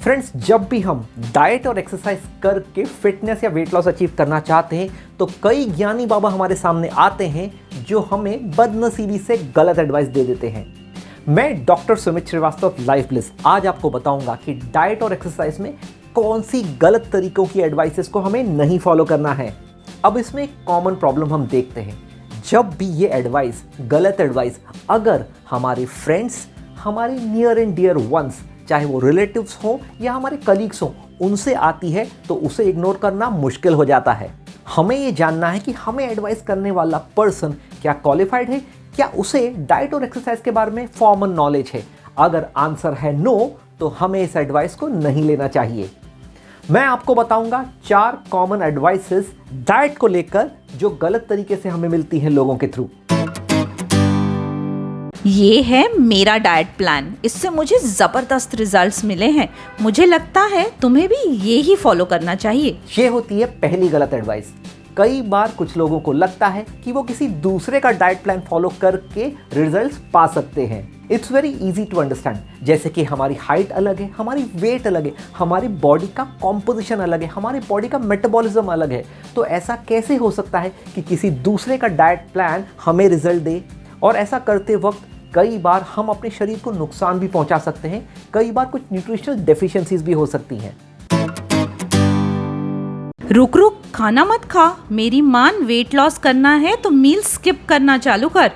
Friends, जब भी हम डाइट और एक्सरसाइज करके फिटनेस या वेट लॉस अचीव करना चाहते हैं तो कई ज्ञानी बाबा हमारे सामने आते हैं जो हमें बदनसीबी से गलत एडवाइस दे देते हैं। मैं doctor Sumit Shrivastava life bliss आज आपको बताऊंगा कि डाइट और एक्सरसाइज में कौन सी गलत तरीकों की एडवाइसेस को हमें नहीं फॉलो करना है। अब इसमें एक कॉमन प्रॉब्लम हम देखते हैं, जब भी ये एडवाइस, गलत एडवाइस अगर हमारे फ्रेंड्स, हमारे नियर एंड डियर वंस, चाहे वो रिलेटिव्स हों या हमारे कलीग्स हों, उनसे आती है तो उसे इग्नोर करना मुश्किल हो जाता है। हमें ये जानना है कि हमें एडवाइस करने वाला पर्सन क्या क्वालिफाइड है, क्या उसे डाइट और एक्सरसाइज के बारे में फॉर्मल नॉलेज है। अगर आंसर है नो तो हमें इस एडवाइस को नहीं लेना चाहिए। मैं आपको बताऊंगा 4 कॉमन एडवाइसेस डाइट को लेकर जो गलत तरीके से हमें मिलती हैं लोगों के थ्रू। ये है मेरा डाइट प्लान, इससे मुझे ज़बरदस्त रिजल्ट्स मिले हैं। मुझे लगता है तुम्हें भी ये ही फॉलो करना चाहिए। ये होती है पहली गलत एडवाइस। कई बार कुछ लोगों को लगता है कि वो किसी दूसरे का डाइट प्लान फॉलो करके रिजल्ट्स पा सकते हैं। It's very easy to understand. जैसे कि हमारी हाइट अलग है, हमारी वेट अलग है, हमारी बॉडी का कॉम्पोजिशन अलग है, हमारी बॉडी का मेटाबॉलिज्म अलग है। तो ऐसा कैसे हो सकता है कि किसी दूसरे का डाइट प्लान हमें रिजल्ट दे? और ऐसा करते वक्त कई बार हम अपने शरीर को नुकसान भी पहुंचा सकते हैं। कई बार कुछ न्यूट्रिशनल डेफिशिएंसीज भी हो सकती हैं। रुक रुक, खाना मत खा। मेरी मान वेट लॉस करना है तो मील स्किप करना चालू कर।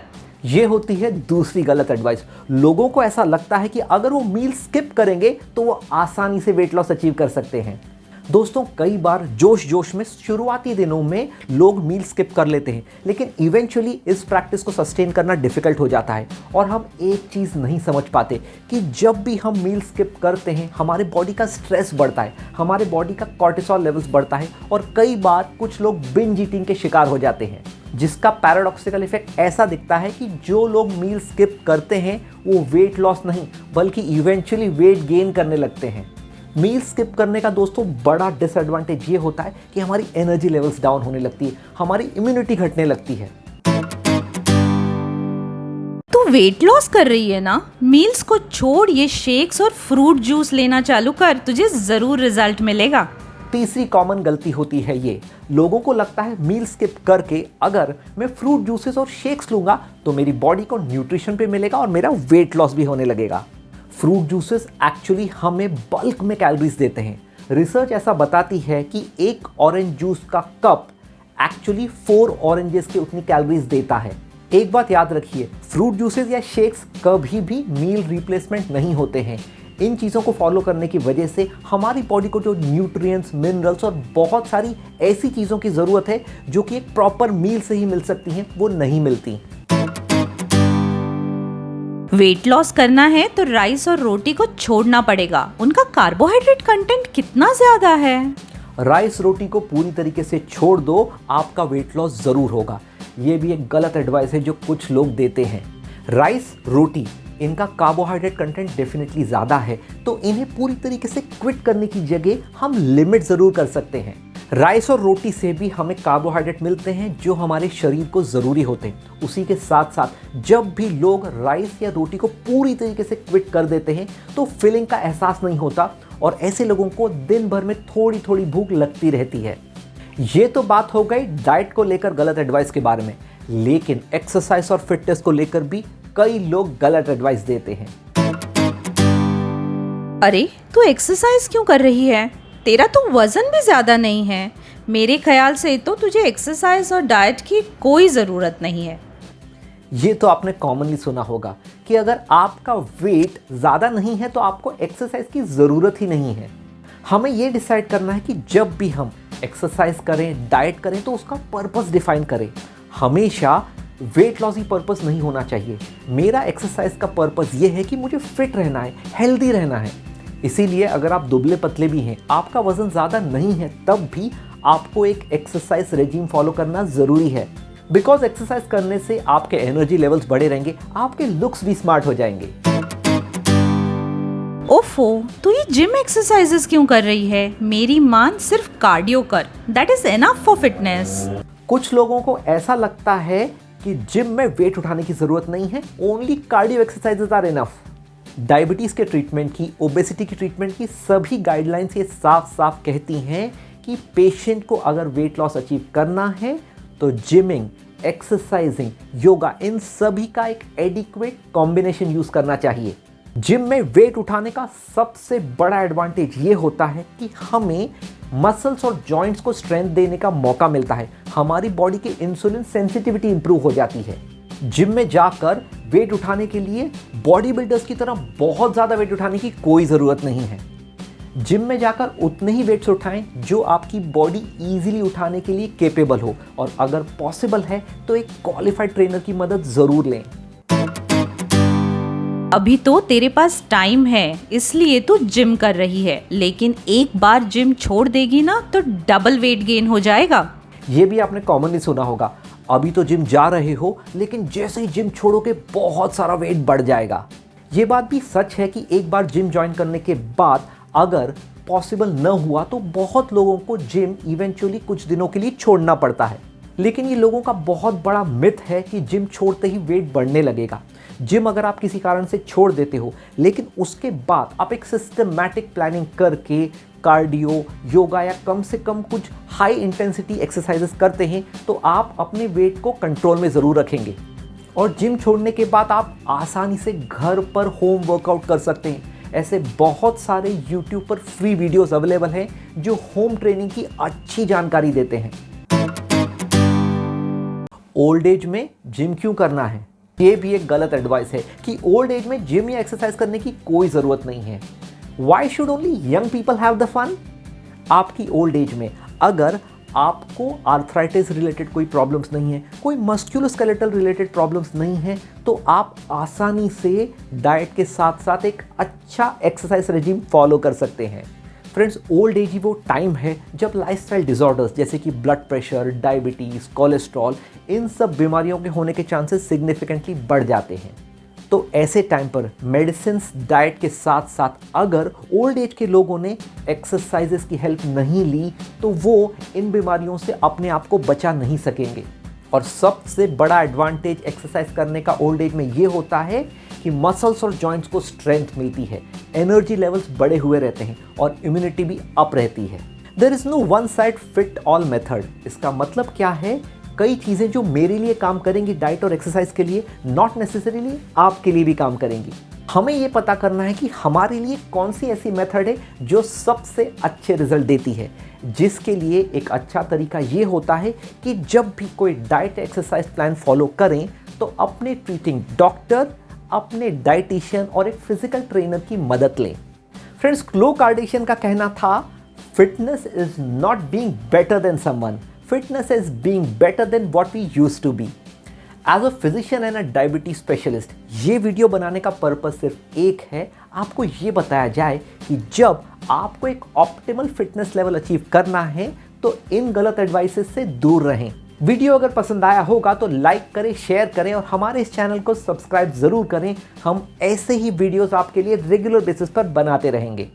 ये होती है दूसरी गलत एडवाइस। लोगों को ऐसा लगता है कि अगर वो मील स्किप करेंगे तो वो आसानी से वेट लॉस अचीव कर सकते हैं। दोस्तों, कई बार जोश में शुरुआती दिनों में लोग मील स्किप कर लेते हैं, लेकिन इवेंचुअली इस प्रैक्टिस को सस्टेन करना डिफिकल्ट हो जाता है। और हम एक चीज़ नहीं समझ पाते कि जब भी हम मील स्किप करते हैं हमारे बॉडी का स्ट्रेस बढ़ता है, हमारे बॉडी का कॉर्टिसोल लेवल्स बढ़ता है और कई बार कुछ लोग बिंज ईटिंग के शिकार हो जाते हैं, जिसका पैराडॉक्सिकल इफेक्ट ऐसा दिखता है कि जो लोग मील स्किप करते हैं वो वेट लॉस नहीं बल्कि इवेंचुअली वेट गेन करने लगते हैं। मील स्किप करने का दोस्तों बड़ा डिसएडवांटेज ये होता है कि हमारी एनर्जी लेवल्स डाउन होने लगती है, हमारी इम्यूनिटी घटने लगती है। तू वेट लॉस कर रही है ना? मील्स को छोड़ ये शेक्स और फ्रूट जूस लेना चालू कर, तुझे जरूर रिजल्ट मिलेगा। तीसरी कॉमन गलती होती है ये, लोगों को लगता है मील स्किप करके अगर मैं फ्रूट जूसेस और शेक्स लूंगा तो मेरी बॉडी को न्यूट्रिशन पे मिलेगा और मेरा वेट लॉस भी होने लगेगा। फ्रूट जूसेस एक्चुअली हमें बल्क में कैलोरीज देते हैं। रिसर्च ऐसा बताती है कि एक ऑरेंज जूस का कप एक्चुअली 4 ऑरेंजेस के उतनी कैलोरीज देता है। एक बात याद रखिए, फ्रूट जूसेस या शेक्स कभी भी मील रिप्लेसमेंट नहीं होते हैं। इन चीज़ों को फॉलो करने की वजह से हमारी बॉडी को जो न्यूट्रिएंट्स, मिनरल्स और बहुत सारी ऐसी चीज़ों की ज़रूरत है जो कि एक प्रॉपर मील से ही मिल सकती हैं, वो नहीं मिलती। वेट लॉस करना है तो राइस और रोटी को छोड़ना पड़ेगा। उनका कार्बोहाइड्रेट कंटेंट कितना ज्यादा है। राइस रोटी को पूरी तरीके से छोड़ दो, आपका वेट लॉस जरूर होगा। ये भी एक गलत एडवाइस है जो कुछ लोग देते हैं। राइस, रोटी, इनका कार्बोहाइड्रेट कंटेंट डेफिनेटली ज़्यादा है, तो इन्हें पूरी तरीके से क्विट करने की जगह हम लिमिट ज़रूर कर सकते हैं। राइस और रोटी से भी हमें कार्बोहाइड्रेट मिलते हैं जो हमारे शरीर को ज़रूरी होते हैं। उसी के साथ साथ जब भी लोग राइस या रोटी को पूरी तरीके से क्विट कर देते हैं तो फीलिंग का एहसास नहीं होता और ऐसे लोगों को दिन भर में थोड़ी थोड़ी भूख लगती रहती है। ये तो बात हो गई डाइट को लेकर गलत एडवाइस के बारे में, लेकिन एक्सरसाइज और फिटनेस को लेकर भी कई लोग गलत एडवाइस देते हैं। अरे, तू एक्सरसाइज क्यों कर रही है? तेरा तो वजन भी ज्यादा नहीं है। मेरे ख्याल से तो तुझे एक्सरसाइज और डाइट की कोई ज़रूरत नहीं है। ये तो आपने कॉमनली सुना होगा कि अगर आपका वेट ज़्यादा नहीं है तो आपको एक्सरसाइज की ज़रूरत ही नहीं है। हमें ये डिसाइड करना है कि जब भी हम एक्सरसाइज करें, डाइट करें तो उसका पर्पस डिफाइन करें। हमेशा वेट लॉस ही पर्पस नहीं होना चाहिए। मेरा एक्सरसाइज का पर्पस ये है कि मुझे फिट रहना है, हेल्दी रहना है। इसीलिए अगर आप दुबले पतले भी हैं, आपका वजन ज़्यादा नहीं है, तब भी आपको एक एक्सरसाइज रेजिम फॉलो करना ज़रूरी है। बिकॉज एक्सरसाइज करने से आपके एनर्जी लेवल्स बढ़े रहेंगे, आपके लुक्स भी स्मार्ट हो जाएंगे। ओफो, तू ये जिम एक्सरसाइजेस क्यों कर रही है? मेरी मान सिर्फ कार्डियो कर, that is enough for fitness. कुछ लोगों को ऐसा लगता है कि जिम में वेट उठाने की जरूरत नहीं है, only cardio exercises are enough. Diabetes के ट्रीटमेंट की, ओबेसिटी की ट्रीटमेंट की सभी गाइडलाइंस ये साफ साफ कहती हैं कि पेशेंट को अगर वेट लॉस अचीव करना है तो जिमिंग, एक्सरसाइजिंग, योगा, इन सभी का एक एडिक्वेट कॉम्बिनेशन यूज करना चाहिए। जिम में वेट उठाने का सबसे बड़ा एडवांटेज ये होता है कि हमें मसल्स और जॉइंट्स को स्ट्रेंथ देने का मौका मिलता है। हमारी बॉडी की इंसुलिन सेंसिटिविटी इंप्रूव हो जाती है। जिम में जाकर वेट उठाने के लिए बॉडी बिल्डर्स की तरह बहुत ज़्यादा वेट उठाने की कोई ज़रूरत नहीं है। जिम में जाकर उतने ही वेट्स उठाएं जो आपकी बॉडी इजीली उठाने के लिए केपेबल हो, और अगर पॉसिबल है तो एक क्वालिफाइड ट्रेनर की मदद ज़रूर लें। अभी तो तेरे पास टाइम है इसलिए तू जिम कर रही है, लेकिन एक बार जिम छोड़ देगी ना तो डबल वेट गेन हो जाएगा। ये भी आपने कॉमनली सुना होगा, अभी तो जिम जा रहे हो लेकिन जैसे ही जिम छोड़ोगे बहुत सारा वेट बढ़ जाएगा। ये बात भी सच है कि एक बार जिम ज्वाइन करने के बाद अगर पॉसिबल न हुआ तो बहुत लोगों को जिम इवेंचुअली कुछ दिनों के लिए छोड़ना पड़ता है। लेकिन ये लोगों का बहुत बड़ा मिथ है कि जिम छोड़ते ही वेट बढ़ने लगेगा। जिम अगर आप किसी कारण से छोड़ देते हो लेकिन उसके बाद आप एक सिस्टमैटिक प्लानिंग करके कार्डियो, योगा या कम से कम कुछ हाई इंटेंसिटी एक्सरसाइजेस करते हैं तो आप अपने वेट को कंट्रोल में ज़रूर रखेंगे। और जिम छोड़ने के बाद आप आसानी से घर पर होम वर्कआउट कर सकते हैं। ऐसे बहुत सारे YouTube पर फ्री वीडियोस अवेलेबल हैं जो होम ट्रेनिंग की अच्छी जानकारी देते हैं। ओल्ड एज में जिम क्यों करना है? ये भी एक गलत एडवाइस है कि ओल्ड एज में जिम या एक्सरसाइज करने की कोई ज़रूरत नहीं है। Why should only young people have the fun? आपकी ओल्ड एज में अगर आपको आर्थराइटिस रिलेटेड कोई प्रॉब्लम्स नहीं है, कोई मस्कुलोस्केलेटल रिलेटेड प्रॉब्लम्स नहीं है, तो आप आसानी से डाइट के साथ साथ एक अच्छा एक्सरसाइज रेजिम फॉलो कर सकते हैं। फ्रेंड्स, ओल्ड एज ही वो टाइम है जब लाइफस्टाइल डिसऑर्डर्स जैसे कि ब्लड प्रेशर, डायबिटीज़, कोलेस्ट्रॉल, इन सब बीमारियों के होने के चांसेस सिग्निफिकेंटली बढ़ जाते हैं। तो ऐसे टाइम पर मेडिसिन्स, डाइट के साथ साथ अगर ओल्ड एज के लोगों ने एक्सरसाइजेस की हेल्प नहीं ली तो वो इन बीमारियों से अपने आप को बचा नहीं सकेंगे। और सबसे बड़ा एडवांटेज एक्सरसाइज करने का ओल्ड एज में ये होता है कि मसल्स और जॉइंट्स को स्ट्रेंथ मिलती है, एनर्जी लेवल्स बढ़े हुए रहते हैं और इम्यूनिटी भी अप रहती है। There is no one size fit all method. इसका मतलब क्या है? कई चीज़ें जो मेरे लिए काम करेंगी डाइट और एक्सरसाइज के लिए, नॉट नेसेसरीली आपके लिए भी काम करेंगी। हमें ये पता करना है कि हमारे लिए कौन सी ऐसी मेथड है जो सबसे अच्छे रिजल्ट देती है, जिसके लिए एक अच्छा तरीका ये होता है कि जब भी कोई डाइट एक्सरसाइज प्लान फॉलो करें तो अपने ट्रीटिंग डॉक्टर, अपने डाइटिशियन और एक फिजिकल ट्रेनर की मदद लें। फ्रेंड्स, क्लो कार्डाशियन का कहना था, fitness is not being better than someone, fitness is being better than what we used to be. As a physician and a diabetes specialist, ये वीडियो बनाने का पर्पस सिर्फ एक है, आपको ये बताया जाए कि जब आपको एक ऑप्टिमल फिटनेस लेवल अचीव करना है तो इन गलत एडवाइसेस से दूर रहें। वीडियो अगर पसंद आया होगा तो लाइक करें, शेयर करें और हमारे इस चैनल को सब्सक्राइब ज़रूर करें। हम ऐसे ही वीडियोस आपके लिए रेगुलर बेसिस पर बनाते रहेंगे।